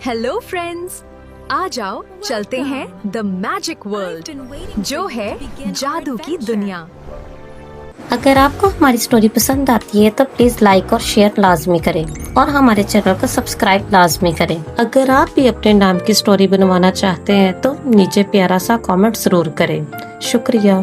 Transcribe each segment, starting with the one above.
Hello friends, आ जाओ चलते हैं द मैजिक वर्ल्ड, जो है जादू की दुनिया। अगर आपको हमारी स्टोरी पसंद आती है तो प्लीज लाइक और शेयर लाजमी करें और हमारे चैनल को सब्सक्राइब लाजमी करें। अगर आप भी अपने नाम की स्टोरी बनवाना चाहते हैं तो नीचे प्यारा सा कमेंट जरूर करें। शुक्रिया।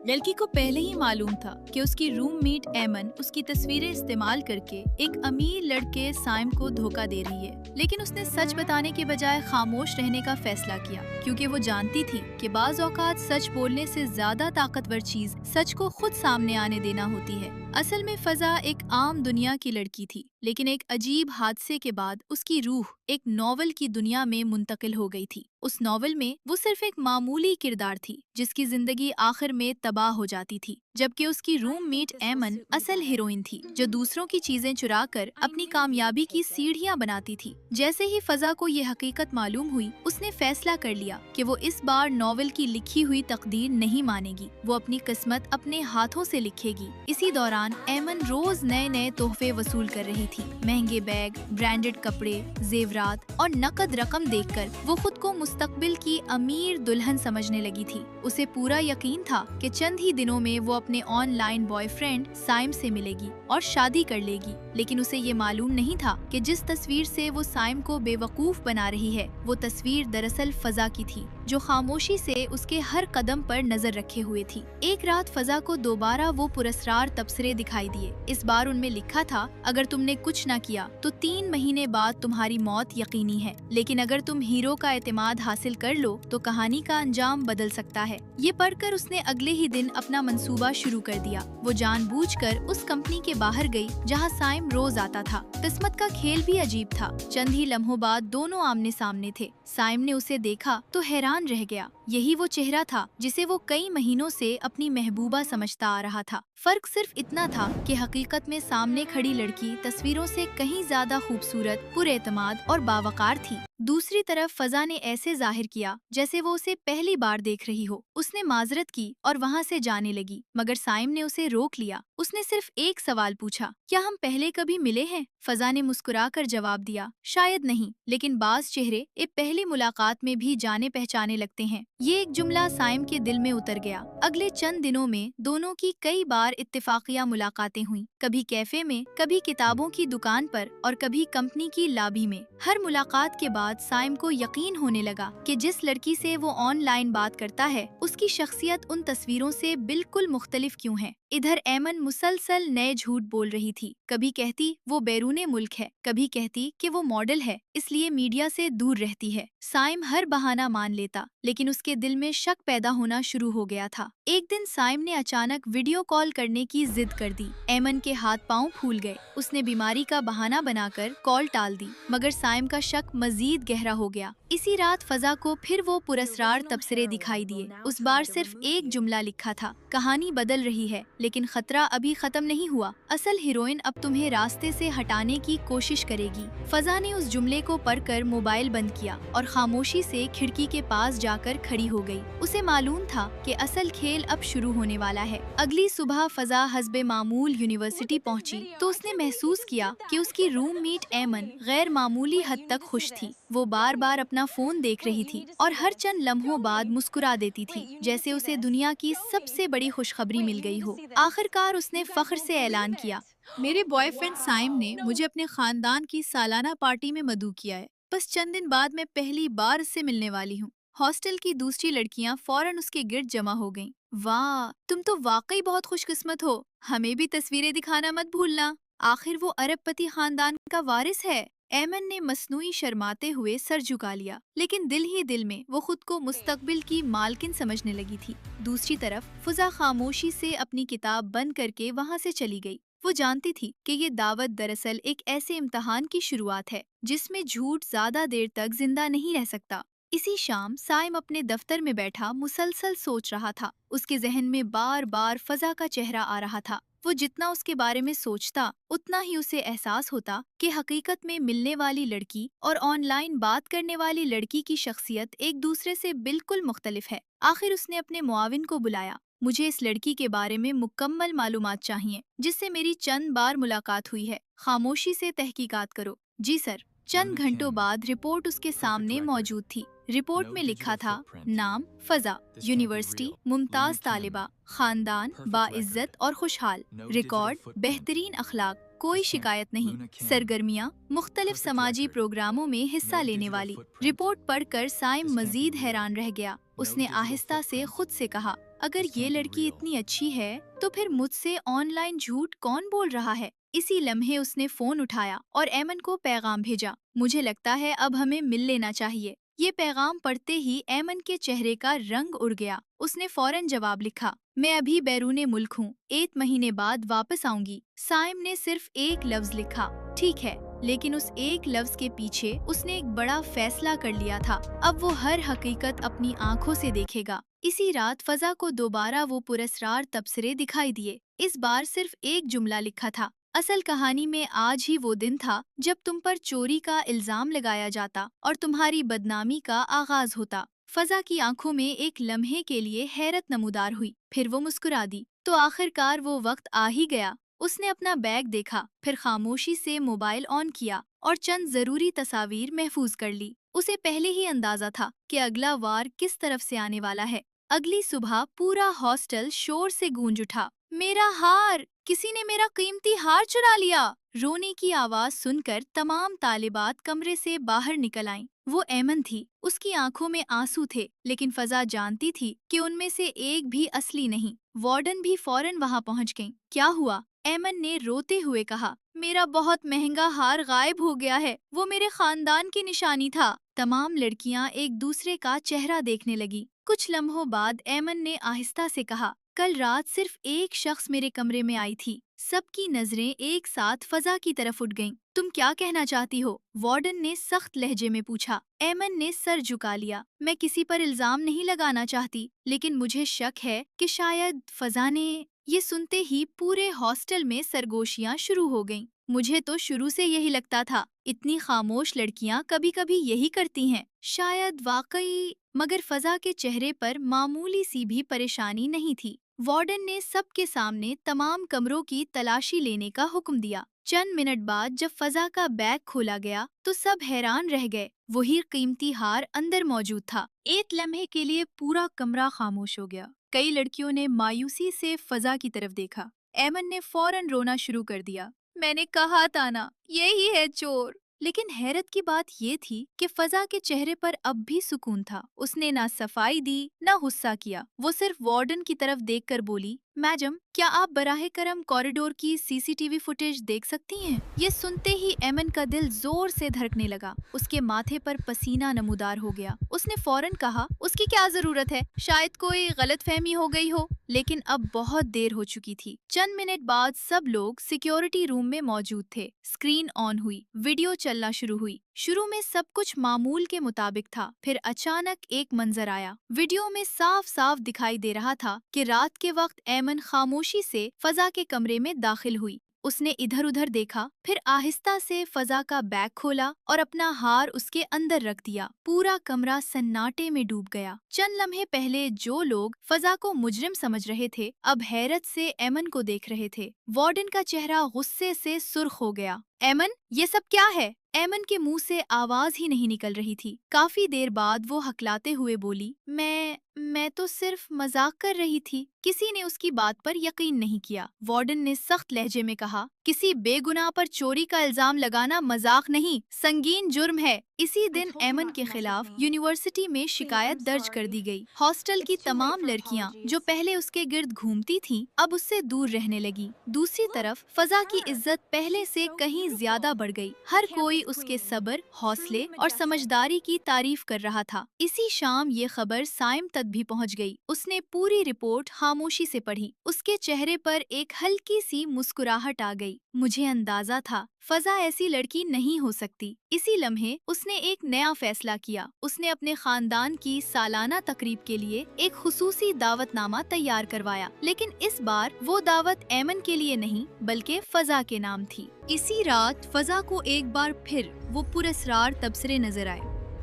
लड़की को पहले ही मालूम था कि उसकी रूममेट एमन उसकी तस्वीरें इस्तेमाल करके एक अमीर लड़के साइम को धोखा दे रही है, लेकिन उसने सच बताने के बजाय खामोश रहने का फैसला किया, क्योंकि वो जानती थी कि बाज़ औक़ात सच बोलने से ज्यादा ताकतवर चीज सच को खुद सामने आने देना होती है। असल में फजा एक आम दुनिया की लड़की थी, लेकिन एक अजीब हादसे के बाद उसकी रूह एक नॉवल की दुनिया में मुंतकिल हो गई थी। उस नॉवल में वो सिर्फ एक मामूली किरदार थी जिसकी जिंदगी आखिर में तबाह हो जाती थी, जबकि उसकी रूममेट एमन असल हीरोइन थी जो दूसरों की चीजें चुराकर अपनी कामयाबी की सीढ़ियां बनाती थी। जैसे ही फजा को ये हकीकत मालूम हुई, उसने फैसला कर लिया कि वो इस बार नॉवल की लिखी हुई तकदीर नहीं मानेगी, वो अपनी किस्मत अपने हाथों से लिखेगी। इसी दौरान एमन रोज नए नए तोहफे वसूल कर रही थी। महंगे बैग, ब्रांडेड कपड़े, जेवरात और नकद रकम देखकर वो खुद को मुस्तकबिल की अमीर दुल्हन समझने लगी थी। उसे पूरा यकीन था कि चंद ही दिनों में वो अपने ऑनलाइन बॉयफ्रेंड साइम से मिलेगी और शादी कर लेगी, लेकिन उसे ये मालूम नहीं था कि जिस तस्वीर से वो साइम को बेवकूफ बना रही है, वो तस्वीर दरअसल फजा की थी, जो खामोशी से उसके हर कदम पर नजर रखे हुए थी। एक रात फजा को दोबारा वो पुरस्कार तबसरे दिखाई दिए। इस बार उनमें लिखा था, अगर तुमने कुछ न किया तो 3 महीने बाद तुम्हारी मौत यकीनी है, लेकिन अगर तुम हीरो का एतमाद हासिल कर लो तो कहानी का अंजाम बदल सकता है। ये पढ़कर उसने अगले ही दिन अपना मंसूबा शुरू कर दिया। वो जानबूझकर उस कंपनी के बाहर गई जहाँ साइम रोज आता था। किस्मत का खेल भी अजीब था। चंद ही लम्हों बाद दोनों आमने सामने थे। साइम ने उसे देखा तो हैरान रह गया। यही वो चेहरा था जिसे वो कई महीनों से अपनी महबूबा समझता आ रहा था। फर्क सिर्फ इतना था कि हकीकत में सामने खड़ी लड़की तस्वीरों से कहीं ज्यादा खूबसूरत, पुरएतमाद और बावकार थी। दूसरी तरफ फजा ने ऐसे जाहिर किया जैसे वो उसे पहली बार देख रही हो। उसने माजरत की और वहाँ से जाने लगी, मगर साइम ने उसे रोक लिया। उसने सिर्फ एक सवाल पूछा, क्या हम पहले कभी मिले हैं? फजा ने मुस्कुराकर जवाब दिया, शायद नहीं, लेकिन बाज चेहरे एक पहली मुलाकात में भी जाने पहचाने लगते हैं। ये एक जुमला साइम के दिल में उतर गया। अगले चंद दिनों में दोनों की कई बार इत्तेफाकिया मुलाकातें हुई, कभी कैफे में, कभी किताबों की दुकान पर और कभी कंपनी की लॉबी में। हर मुलाकात के बाद साइम को यकीन होने लगा कि जिस लड़की से वो ऑनलाइन बात करता है, उसकी शख्सियत उन तस्वीरों से बिल्कुल मुख्तलिफ क्यों है। इधर एमन मुसलसल नए झूठ बोल रही थी। कभी कहती वो बैरूने मुल्क है, कभी कहती कि वो मॉडल है इसलिए मीडिया से दूर रहती है। साइम हर बहाना मान लेता, लेकिन उसके दिल में शक पैदा होना शुरू हो गया था। एक दिन साइम ने अचानक वीडियो कॉल करने की जिद कर दी। एमन के हाथ पांव फूल गए। उसने बीमारी का बहाना बनाकर कॉल टाल दी, मगर साइम का शक मजीद गहरा हो गया। इसी रात फजा को फिर वो पुरस्कार तबसरे दिखाई दिए। उस बार सिर्फ एक जुमला लिखा था, कहानी बदल रही है लेकिन खतरा अभी खत्म नहीं हुआ। असल हीरोइन अब तुम्हें रास्ते से हटाने की कोशिश करेगी। फजा ने उस जुमले को पढ़कर मोबाइल बंद किया और खामोशी से खिड़की के पास जाकर खड़ी हो गई। उसे मालूम था कि असल खेल अब शुरू होने वाला है। अगली सुबह फजा हस्बे मामूल यूनिवर्सिटी पहुंची तो उसने महसूस किया कि उसकी रूममेट एमन गैर मामूली हद तक खुश थी। वो बार बार अपना फोन देख रही थी और हर चंद लम्हों बाद मुस्कुरा देती थी, जैसे उसे दुनिया की सबसे बड़ी खुशखबरी मिल गई हो। आखिरकार उसने फख्र से ऐलान किया, मेरे बॉयफ्रेंड साइम ने मुझे अपने खानदान की सालाना पार्टी में मदऊ किया है। बस चंद दिन बाद मैं पहली बार उससे मिलने वाली हूँ। हॉस्टल की दूसरी लड़कियां फौरन उसके गिर्द जमा हो गईं। वाह, तुम तो वाकई बहुत खुशकिस्मत हो। हमें भी तस्वीरें दिखाना मत भूलना। आखिर वो अरबपति खानदान का वारिस है। एमन ने मसनूई शर्माते हुए सर झुका लिया, लेकिन दिल ही दिल में वो खुद को मुस्तकबिल की मालकिन समझने लगी थी। दूसरी तरफ फजा खामोशी से अपनी किताब बंद करके वहाँ से चली गई। वो जानती थी कि ये दावत दरअसल एक ऐसे इम्तिहान की शुरुआत है जिसमें झूठ ज्यादा देर तक जिंदा नहीं रह सकता। इसी शाम साइम अपने दफ्तर में बैठा मुसलसल सोच रहा था। उसके जहन में बार बार फजा का चेहरा आ रहा था। वो जितना उसके बारे में सोचता, उतना ही उसे एहसास होता कि हकीकत में मिलने वाली लड़की और ऑनलाइन बात करने वाली लड़की की शख्सियत एक दूसरे से बिल्कुल मुख्तलिफ है। आखिर उसने अपने मुआविन को बुलाया। मुझे इस लड़की के बारे में मुकम्मल मालूमात चाहिए जिससे मेरी चंद बार मुलाकात हुई है। खामोशी से तहकीकात करो। जी सर। चंद घंटों बाद रिपोर्ट उसके सामने मौजूद थी। रिपोर्ट में लिखा था, नाम फजा, यूनिवर्सिटी मुमताज तालिबा, खानदान बाइज्जत और खुशहाल, रिकॉर्ड बेहतरीन अखलाक, कोई शिकायत नहीं, सरगर्मियाँ मुख्तलिफ समाजी प्रोग्रामों में हिस्सा लेने वाली। रिपोर्ट पढ़कर साइम मजीद हैरान रह गया। उसने आहिस्ता से खुद से कहा, अगर ये लड़की इतनी अच्छी है तो फिर मुझसे ऑनलाइन झूठ कौन बोल रहा है। इसी लम्हे उसने फोन उठाया और एमन को पैगाम भेजा, मुझे लगता है अब हमें मिल लेना चाहिए। ये पैगाम पढ़ते ही एमन के चेहरे का रंग उड़ गया। उसने फौरन जवाब लिखा, मैं अभी बैरूने मुल्क हूँ, 1 महीने बाद वापस आऊंगी। साइम ने सिर्फ एक लफ्ज लिखा, ठीक है, लेकिन उस एक लफ्ज के पीछे उसने एक बड़ा फैसला कर लिया था। अब वो हर हकीकत अपनी आंखों से देखेगा। इसी रात फजा को दोबारा वो पुरस्रार तबसरे दिखाई दिए। इस बार सिर्फ एक जुमला लिखा था, असल कहानी में आज ही वो दिन था जब तुम पर चोरी का इल्जाम लगाया जाता और तुम्हारी बदनामी का आगाज होता। फजा की आंखों में एक लम्हे के लिए हैरत नमूदार हुई, फिर वो मुस्कुरा दी। तो आखिरकार वो वक्त आ ही गया। उसने अपना बैग देखा, फिर खामोशी से मोबाइल ऑन किया और चंद जरूरी तस्वीर महफूज कर ली। उसे पहले ही अंदाजा था कि अगला वार किस तरफ से आने वाला है। अगली सुबह पूरा हॉस्टल शोर से गूंज उठा, मेरा हार, किसी ने मेरा कीमती हार चुरा लिया। रोने की आवाज सुनकर तमाम तालिबात कमरे से बाहर निकल आईं। वो एमन थी, उसकी आंखों में आंसू थे, लेकिन फजा जानती थी कि उनमें से एक भी असली नहीं। वार्डन भी फौरन वहां पहुंच गई। क्या हुआ? एमन ने रोते हुए कहा, मेरा बहुत महंगा हार गायब हो गया है, वो मेरे खानदान की निशानी था। तमाम लड़कियां एक दूसरे का चेहरा देखने लगी। कुछ लम्हों बाद एमन ने आहिस्ता से कहा, कल रात सिर्फ एक शख्स मेरे कमरे में आई थी। सबकी नजरें एक साथ फजा की तरफ उठ गईं। तुम क्या कहना चाहती हो? वार्डन ने सख्त लहजे में पूछा। एमन ने सर झुका लिया। मैं किसी पर इल्जाम नहीं लगाना चाहती, लेकिन मुझे शक है कि शायद फजा ने। ये सुनते ही पूरे हॉस्टल में सरगोशियां शुरू हो गईं। मुझे तो शुरू से यही लगता था, इतनी खामोश लड़कियां कभी कभी यही करती हैं। शायद वाकई। मगर फजा के चेहरे पर मामूली सी भी परेशानी नहीं थी। वार्डन ने सबके सामने तमाम कमरों की तलाशी लेने का हुक्म दिया। चंद मिनट बाद जब फजा का बैग खोला गया तो सब हैरान रह गए। वही कीमती हार अंदर मौजूद था। एक लम्हे के लिए पूरा कमरा खामोश हो गया। कई लड़कियों ने मायूसी से फजा की तरफ देखा। एमन ने फौरन रोना शुरू कर दिया, मैंने कहा था ना, यही है चोर। लेकिन हैरत की बात ये थी कि फजा के चेहरे पर अब भी सुकून था। उसने ना सफाई दी ना गुस्सा किया। वो सिर्फ वार्डन की तरफ देखकर बोली, मैडम, क्या आप बराहे करम कॉरिडोर की सीसीटीवी फुटेज देख सकती हैं? ये सुनते ही एमन का दिल जोर से धड़कने लगा। उसके माथे पर पसीना नमूदार हो गया। उसने फौरन कहा, उसकी क्या जरूरत है, शायद कोई गलतफहमी हो गई हो। लेकिन अब बहुत देर हो चुकी थी। चंद मिनट बाद सब लोग सिक्योरिटी रूम में मौजूद थे। स्क्रीन ऑन हुई, वीडियो चलना शुरू हुई। शुरू में सब कुछ मामूल के मुताबिक था, फिर अचानक एक मंजर आया। वीडियो में साफ साफ दिखाई दे रहा था कि रात के वक्त एमन खामोशी से फजा के कमरे में दाखिल हुई। उसने इधर उधर देखा, फिर आहिस्ता से फजा का बैग खोला और अपना हार उसके अंदर रख दिया। पूरा कमरा सन्नाटे में डूब गया। चंद लम्हे पहले जो लोग फजा को मुजरिम समझ रहे थे, अब हैरत से एमन को देख रहे थे। वार्डन का चेहरा गुस्से से सुर्ख हो गया। एमन, ये सब क्या है? एमन के मुंह से आवाज ही नहीं निकल रही थी। काफी देर बाद वो हकलाते हुए बोली, मैं तो सिर्फ मजाक कर रही थी। किसी ने उसकी बात पर यकीन नहीं किया। वार्डन ने सख्त लहजे में कहा, किसी बेगुनाह पर चोरी का इल्जाम लगाना मजाक नहीं, संगीन जुर्म है। इसी दिन एमन के खिलाफ यूनिवर्सिटी में शिकायत दर्ज कर दी गई। हॉस्टल की तमाम लड़कियां जो पहले उसके गिर्द घूमती थीं, अब उससे दूर रहने लगी। दूसरी तरफ फजा की इज्जत पहले से कहीं ज्यादा बढ़ गई। हर कोई उसके सब्र, हौसले और समझदारी की तारीफ कर रहा था। इसी शाम ये खबर साइम तक भी पहुंच गई। उसने पूरी रिपोर्ट खामोशी से पढ़ी। उसके चेहरे पर एक हल्की सी मुस्कुराहट आ गई। मुझे अंदाजा था फजा ऐसी लड़की नहीं हो सकती। इसी लम्हे उसने एक नया फैसला किया। उसने अपने खानदान की सालाना तकरीब के लिए एक खुसूसी दावतनामा तैयार करवाया, लेकिन इस बार वो दावत एमन के लिए नहीं बल्कि फजा के नाम थी। इसी रात फजा को एक बार फिर वो पुरस्रार तबसरे नजर आए।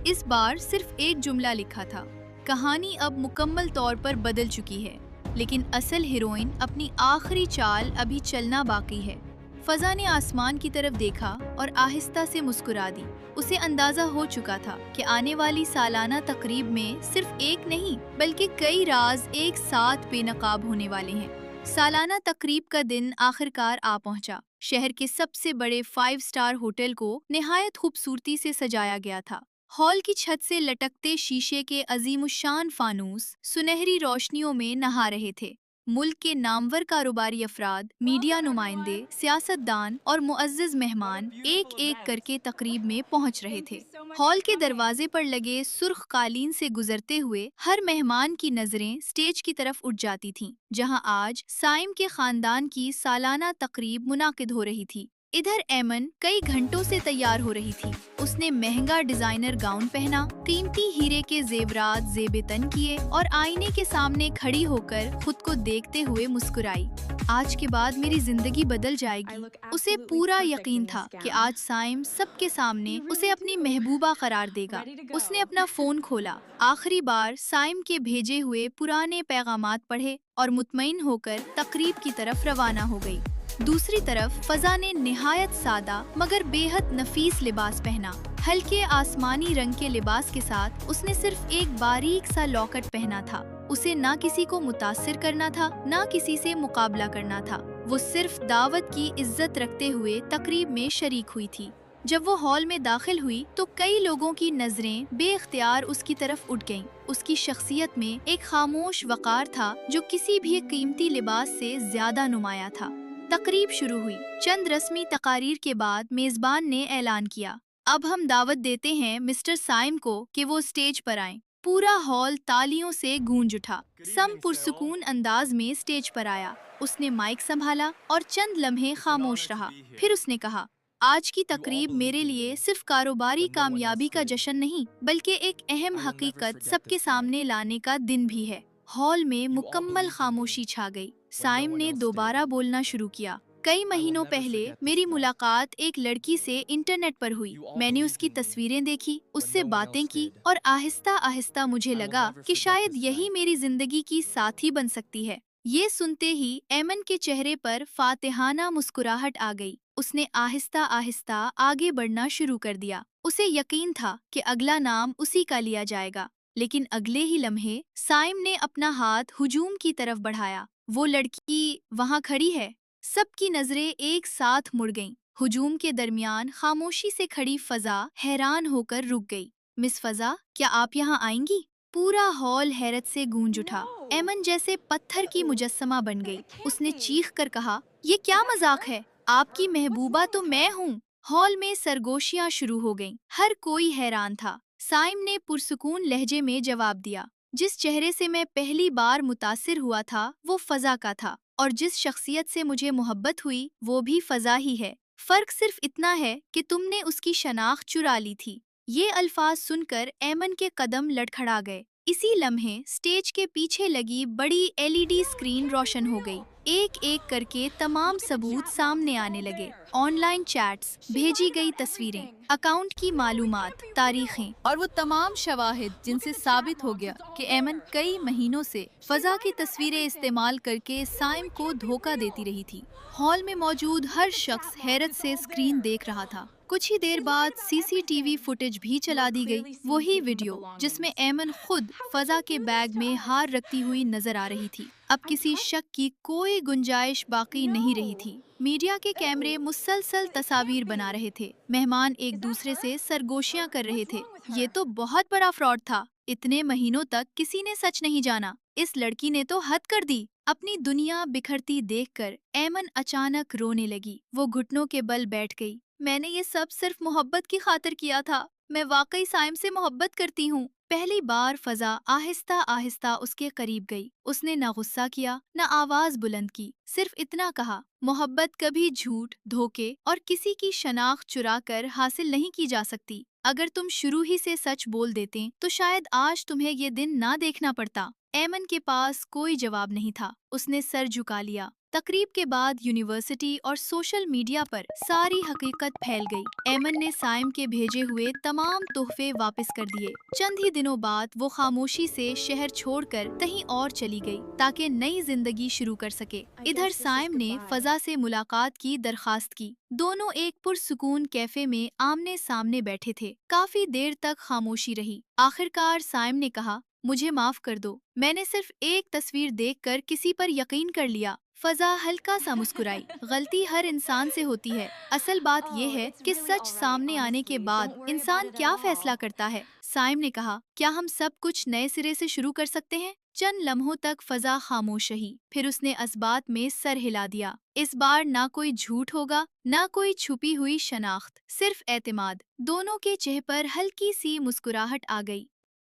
इस बार सिर्फ एक जुमला लिखा था, कहानी अब मुकम्मल तौर पर बदल चुकी है, लेकिन असल हीरोइन अपनी आखिरी चाल अभी चलना बाकी है। فضا نے آسمان کی طرف دیکھا اور آہستہ سے مسکرا دی۔ اسے اندازہ ہو چکا تھا کہ آنے والی سالانہ تقریب میں صرف ایک نہیں بلکہ کئی راز ایک ساتھ بے نقاب ہونے والے ہیں۔ سالانہ تقریب کا دن آخرکار آ پہنچا۔ شہر کے سب سے بڑے 5 اسٹار ہوٹل کو نہایت خوبصورتی سے سجایا گیا تھا۔ ہال کی چھت سے لٹکتے شیشے کے عظیم الشان فانوس سنہری روشنیوں میں نہا رہے تھے۔ ملک کے نامور کاروباری افراد، میڈیا نمائندے، سیاستدان اور معزز مہمان ایک ایک کر کے تقریب میں پہنچ رہے تھے۔ ہال کے دروازے پر لگے سرخ قالین سے گزرتے ہوئے ہر مہمان کی نظریں سٹیج کی طرف اٹھ جاتی تھیں، جہاں آج سائم کے خاندان کی سالانہ تقریب منعقد ہو رہی تھی۔ ادھر ایمن کئی گھنٹوں سے تیار ہو رہی تھی۔ اس نے مہنگا ڈیزائنر گاؤن پہنا، قیمتی ہیرے کے زیورات زیب تن کیے اور آئینے کے سامنے کھڑی ہو کر خود کو دیکھتے ہوئے مسکرائی۔ آج کے بعد میری زندگی بدل جائے گی۔ اسے پورا یقین تھا کہ آج سائم سب کے سامنے اسے اپنی محبوبہ قرار دے گا۔ اس نے اپنا فون کھولا، آخری بار سائم کے بھیجے ہوئے پرانے پیغامات پڑھے اور مطمئن ہو کر تقریب کی طرف روانہ ہو گئی۔ دوسری طرف فضا نے نہایت سادہ مگر بے حد نفیس لباس پہنا۔ ہلکے آسمانی رنگ کے لباس کے ساتھ اس نے صرف ایک باریک سا لاکٹ پہنا تھا۔ اسے نہ کسی کو متاثر کرنا تھا، نہ کسی سے مقابلہ کرنا تھا۔ وہ صرف دعوت کی عزت رکھتے ہوئے تقریب میں شریک ہوئی تھی۔ جب وہ ہال میں داخل ہوئی تو کئی لوگوں کی نظریں بے اختیار اس کی طرف اٹھ گئیں۔ اس کی شخصیت میں ایک خاموش وقار تھا جو کسی بھی قیمتی لباس سے زیادہ نمایاں تھا۔ تقریب شروع ہوئی۔ چند رسمی تقاریر کے بعد میزبان نے اعلان کیا، اب ہم دعوت دیتے ہیں مسٹر سائم کو کہ وہ اسٹیج پر آئیں۔ پورا ہال تالیوں سے گونج اٹھا۔ سم پرسکون انداز میں اسٹیج پر آیا۔ اس نے مائک سنبھالا اور چند لمحے خاموش رہا۔ پھر اس نے کہا، آج کی تقریب میرے لیے صرف کاروباری کامیابی کا جشن نہیں بلکہ ایک اہم حقیقت سب کے سامنے لانے کا دن بھی ہے۔ ہال میں مکمل خاموشی چھا گئی۔ سائم نے دوبارہ بولنا شروع کیا، کئی مہینوں پہلے میری ملاقات ایک لڑکی سے انٹرنیٹ پر ہوئی۔ میں نے اس کی تصویریں دیکھی، اس سے باتیں کی اور آہستہ آہستہ مجھے لگا کہ شاید یہی میری زندگی کی ساتھی بن سکتی ہے۔ یہ سنتے ہی ایمن کے چہرے پر فاتحانہ مسکراہٹ آ گئی۔ اس نے آہستہ آہستہ آگے بڑھنا شروع کر دیا۔ اسے یقین تھا کہ اگلا نام اسی کا لیا جائے گا، لیکن اگلے ہی لمحے سائم نے اپنا ہاتھ ہجوم کی طرف بڑھایا۔ وہ لڑکی وہاں کھڑی ہے۔ سب کی نظریں ایک ساتھ مڑ گئیں۔ ہجوم کے درمیان خاموشی سے کھڑی فضا حیران ہو کر رک گئی۔ مس فضا، کیا آپ یہاں آئیں گی؟ پورا ہال حیرت سے گونج اٹھا۔ ایمن جیسے پتھر کی مجسمہ بن گئی۔ اس نے چیخ کر کہا، یہ کیا مذاق ہے؟ آپ کی محبوبہ تو میں ہوں۔ ہال میں سرگوشیاں شروع ہو گئیں۔ ہر کوئی حیران تھا۔ سائم نے پرسکون لہجے میں جواب دیا، جس چہرے سے میں پہلی بار متاثر ہوا تھا وہ فضا کا تھا، اور جس شخصیت سے مجھے محبت ہوئی وہ بھی فضا ہی ہے۔ فرق صرف اتنا ہے کہ تم نے اس کی شناخت چرا لی تھی۔ یہ الفاظ سن کر ایمن کے قدم لڑکھڑا گئے۔ اسی لمحے سٹیج کے پیچھے لگی بڑی LED اسکرین روشن ہو گئی۔ ایک ایک کر کے تمام ثبوت سامنے آنے لگے۔ آن لائن چیٹس، بھیجی گئی تصویریں، اکاؤنٹ کی معلومات، تاریخیں اور وہ تمام شواہد جن سے ثابت ہو گیا کہ ایمن کئی مہینوں سے فضا کی تصویریں استعمال کر کے سائم کو دھوکہ دیتی رہی تھی۔ ہال میں موجود ہر شخص حیرت سے اسکرین دیکھ رہا تھا۔ کچھ ہی دیر بعد CCTV فوٹیج بھی چلا دی گئی، وہی ویڈیو جس میں ایمن خود فضا کے بیگ میں ہار رکھتی ہوئی نظر آ رہی تھی۔ اب کسی شک کی کوئی گنجائش باقی نہیں رہی تھی۔ میڈیا کے کیمرے مسلسل تصاویر بنا رہے تھے۔ مہمان ایک دوسرے سے سرگوشیاں کر رہے تھے۔ یہ تو بہت بڑا فراڈ تھا۔ اتنے مہینوں تک کسی نے سچ نہیں جانا۔ اس لڑکی نے تو حد کر دی۔ اپنی دنیا بکھرتی دیکھ کر ایمن اچانک رونے لگی۔ وہ گھٹنوں کے بل بیٹھ گئی۔ میں نے یہ سب صرف محبت کی خاطر کیا تھا۔ میں واقعی سائم سے محبت کرتی ہوں۔ پہلی بار فضا آہستہ آہستہ اس کے قریب گئی۔ اس نے نہ غصہ کیا، نہ آواز بلند کی، صرف اتنا کہا، محبت کبھی جھوٹ، دھوکے اور کسی کی شناخت چرا کر حاصل نہیں کی جا سکتی۔ اگر تم شروع ہی سے سچ بول دیتے تو شاید آج تمہیں یہ دن نہ دیکھنا پڑتا۔ ایمن کے پاس کوئی جواب نہیں تھا۔ اس نے سر جھکا لیا۔ तकरीब के बाद यूनिवर्सिटी और सोशल मीडिया पर सारी हकीकत फैल गई। एमन ने साइम के भेजे हुए तमाम तोहफे वापस कर दिए। चंद ही दिनों बाद वो खामोशी से शहर छोड़कर कहीं और चली गई ताकि नई जिंदगी शुरू कर सके। इधर साइम ने फजा से मुलाकात की दरखास्त की। दोनों एक पुरसुकून कैफे में आमने सामने बैठे थे। काफी देर तक खामोशी रही। आखिरकार साइम ने कहा, मुझे माफ कर दो, मैंने सिर्फ एक तस्वीर देखकर किसी पर यकीन कर लिया। फजा हल्का सा मुस्कुराई। गलती हर इंसान से होती है। असल बात यह है कि सच सामने आने के बाद इंसान क्या फैसला करता है। साइम ने कहा, क्या हम सब कुछ नए सिरे से शुरू कर सकते हैं? चंद लम्हों तक फजा खामोश रही, फिर उसने असबात में सर हिला दिया। इस बार ना कोई झूठ होगा, ना कोई छुपी हुई शनाख्त, सिर्फ एतमाद। दोनों के चेहरे पर हल्की सी मुस्कुराहट आ गई।